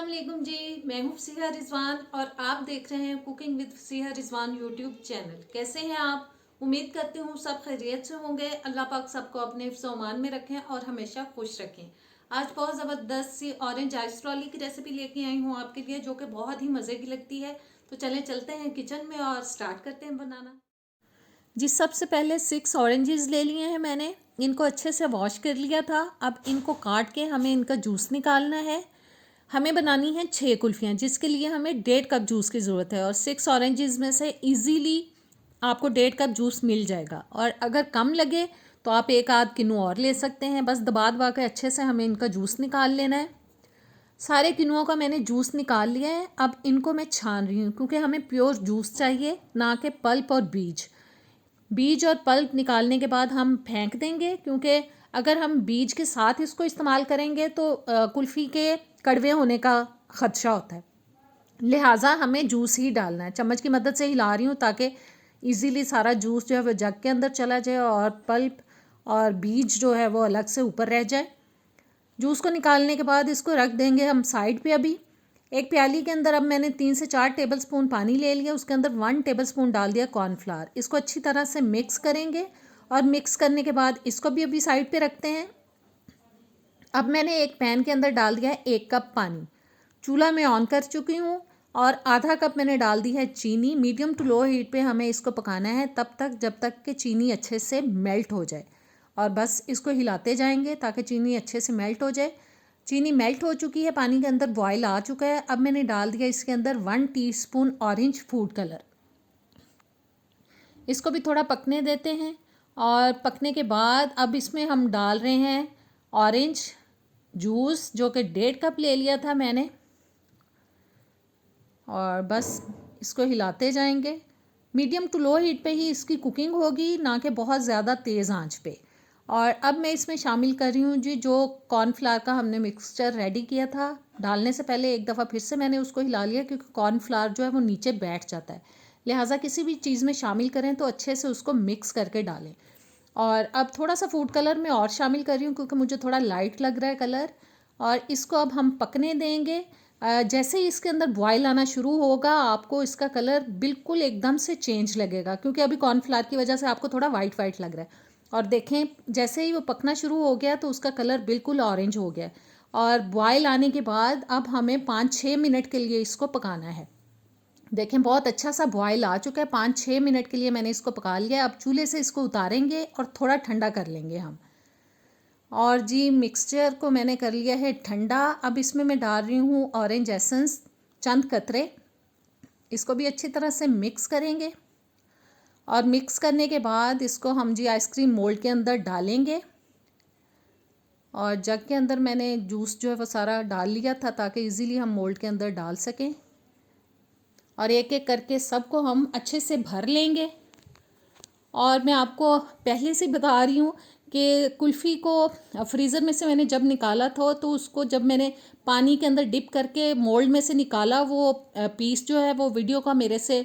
अस्सलाम वालेकुम जी। मैं हूँ फसीहा रिजवान और आप देख रहे हैं cooking with Fasiha Rizwan YouTube channel. कैसे हैं आप? उम्मीद करती हूँ सब खैरियत से होंगे। अल्लाह पाक सबको अपने हिफ्ज़-ओ-अमान में रखें और हमेशा खुश रखें। आज बहुत ज़बरदस्त सी ऑरेंज आइस ट्रॉली की रेसिपी लेके आई हूँ आपके लिए, जो कि बहुत ही मज़े की लगती है। तो चलें चलते हैं किचन में और स्टार्ट करते हैं बनाना। जी, सबसे पहले 6 ऑरेंजेस ले लिए हैं मैंने। इनको अच्छे से वॉश कर लिया था। अब इनको काट के हमें इनका जूस निकालना है। हमें बनानी है 6 कुल्फ़ियाँ, जिसके लिए हमें 1.5 कप जूस की ज़रूरत है और 6 ऑरेंजेस में से इजीली आपको 1.5 कप जूस मिल जाएगा। और अगर कम लगे तो आप एक आध किन्नू और ले सकते हैं। बस दबा दबा के अच्छे से हमें इनका जूस निकाल लेना है। सारे किन्नुओं का मैंने जूस निकाल लिया है। अब इनको मैं छान रही हूँ क्योंकि हमें प्योर जूस चाहिए, ना कि पल्प और बीज और पल्प निकालने के बाद हम फेंक देंगे, क्योंकि अगर हम बीज के साथ इसको इस्तेमाल करेंगे तो कुल्फ़ी के कड़वे होने का ख़दशा होता है। लिहाजा हमें जूस ही डालना है। चम्मच की मदद से हिला रही हूँ ताकि इजीली सारा जूस जो है वो जग के अंदर चला जाए और पल्प और बीज जो है वो अलग से ऊपर रह जाए। जूस को निकालने के बाद इसको रख देंगे हम साइड पे। अभी एक प्याली के अंदर अब मैंने 3 से 4 टेबलस्पून पानी ले लिया। उसके अंदर 1 टेबलस्पून डाल दिया कॉर्नफ्लावर। इसको अच्छी तरह से मिक्स करेंगे और मिक्स करने के बाद इसको भी अभी साइड पे रखते हैं। अब मैंने एक पैन के अंदर डाल दिया है 1 कप पानी। चूल्हा मैं ऑन कर चुकी हूँ और आधा कप मैंने डाल दी है चीनी। मीडियम टू लो हीट पे हमें इसको पकाना है तब तक जब तक कि चीनी अच्छे से मेल्ट हो जाए। और बस इसको हिलाते जाएंगे ताकि चीनी अच्छे से मेल्ट हो जाए। चीनी मेल्ट हो चुकी है, पानी के अंदर बॉयल आ चुका है। अब मैंने डाल दिया इसके अंदर 1 टीस्पून ऑरेंज फूड कलर। इसको भी थोड़ा पकने देते हैं और पकने के बाद अब इसमें हम डाल रहे हैं ऑरेंज जूस, जो कि 1.5 कप ले लिया था मैंने। और बस इसको हिलाते जाएंगे। मीडियम टू लो हीट पे ही इसकी कुकिंग होगी, ना कि बहुत ज़्यादा तेज़ आंच पे। और अब मैं इसमें शामिल कर रही हूँ जी जो कॉर्नफ्लावर का हमने मिक्सचर रेडी किया था। डालने से पहले एक दफ़ा फिर से मैंने उसको हिला लिया, क्योंकि कॉर्नफ्लावर जो है वो नीचे बैठ जाता है। लिहाजा किसी भी चीज़ में शामिल करें तो अच्छे से उसको मिक्स करके डालें। और अब थोड़ा सा फूड कलर मैं और शामिल कर रही हूँ, क्योंकि मुझे थोड़ा लाइट लग रहा है कलर। और इसको अब हम पकने देंगे। जैसे ही इसके अंदर बॉयल आना शुरू होगा आपको इसका कलर बिल्कुल एकदम से चेंज लगेगा, क्योंकि अभी कॉर्नफ्लावर की वजह से आपको थोड़ा वाइट वाइट लग रहा है। और देखें, जैसे ही वो पकना शुरू हो गया तो उसका कलर बिल्कुल ऑरेंज हो गया। और बॉयल आने के बाद अब हमें 5-6 मिनट के लिए इसको पकाना है। देखें, बहुत अच्छा सा बॉयल आ चुका है। 5-6 मिनट के लिए मैंने इसको पका लिया। अब चूल्हे से इसको उतारेंगे और थोड़ा ठंडा कर लेंगे हम। और जी, मिक्सचर को मैंने कर लिया है ठंडा। अब इसमें मैं डाल रही हूँ ऑरेंज एसेंस, चंद कतरे। इसको भी अच्छी तरह से मिक्स करेंगे और मिक्स करने के बाद इसको हम जी आइसक्रीम मोल्ड के अंदर डालेंगे। और जग के अंदर मैंने जूस जो है वो सारा डाल लिया था ताकि इजीली हम मोल्ड के अंदर डाल सकें। और एक एक करके सबको हम अच्छे से भर लेंगे। और मैं आपको पहले से बता रही हूँ कि कुल्फ़ी को फ्रीज़र में से मैंने जब निकाला था तो उसको जब मैंने पानी के अंदर डिप करके मोल्ड में से निकाला, वो पीस जो है वो वीडियो का मेरे से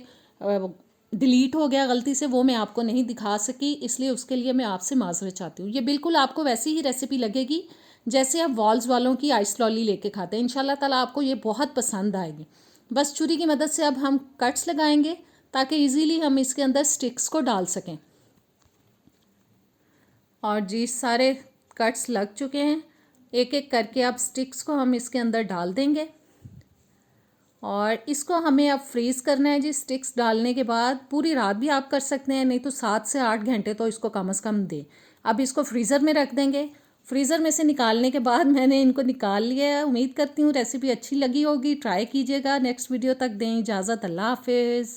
डिलीट हो गया गलती से। वो मैं आपको नहीं दिखा सकी, इसलिए उसके लिए मैं आपसे माज़रत चाहती हूँ। ये बिल्कुल आपको वैसी ही रेसिपी लगेगी जैसे आप वॉल्स वालों की आइस लॉली लेके खाते हैं। इंशाल्लाह ताला आपको ये बहुत पसंद आएगी। बस छुरी की मदद से अब हम कट्स लगाएंगे ताकि इजीली हम इसके अंदर स्टिक्स को डाल सकें। और जी, सारे कट्स लग चुके हैं। एक एक करके अब स्टिक्स को हम इसके अंदर डाल देंगे और इसको हमें अब फ्रीज़ करना है जी। स्टिक्स डालने के बाद पूरी रात भी आप कर सकते हैं, नहीं तो 7 से 8 घंटे तो इसको कम से कम दें। अब इसको फ्रीज़र में रख देंगे। फ्रीज़र में से निकालने के बाद मैंने इनको निकाल लिया है। उम्मीद करती हूँ रेसिपी अच्छी लगी होगी, ट्राई कीजिएगा। नेक्स्ट वीडियो तक दें इजाज़त। अल्लाह हाफिज़।